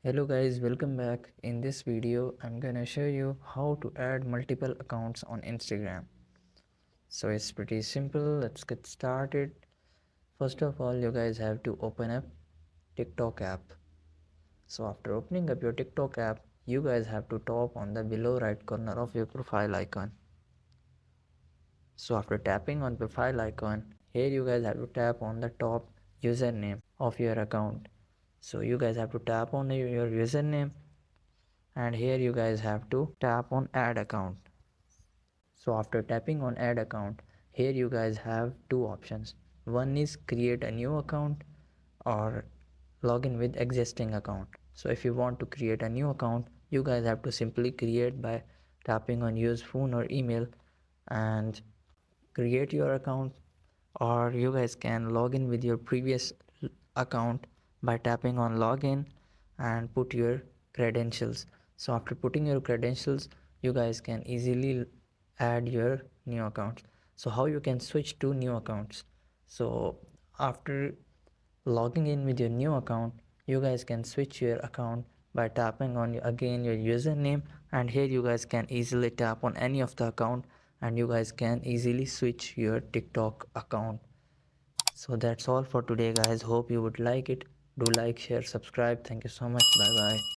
Hello guys, welcome back. In this video, I'm gonna show you how to add multiple accounts on Instagram. So it's pretty simple. Let's get started. First of all, you guys have to open up TikTok app. So after opening up your TikTok app, you guys have to tap on the below right corner of your profile icon. So after tapping on profile icon, here you guys have to tap on the top username of your account. So you guys have to tap on your username, and here you guys have to tap on add account. So after tapping on add account, here you guys have two options. One is create a new account or login with existing account. So if you want to create a new account, you guys have to simply create by tapping on use phone or email and create your account, or you guys can log in with your previous account by tapping on login and put your credentials. So after putting your credentials, you guys can easily add your new account. So how you can switch to new accounts? So after logging in with your new account, you guys can switch your account by tapping on again your username, and here you guys can easily tap on any of the account and you guys can easily switch your TikTok account. So that's all for today guys. Hope you would like it. Do like, share, subscribe. Thank you so much. Bye bye.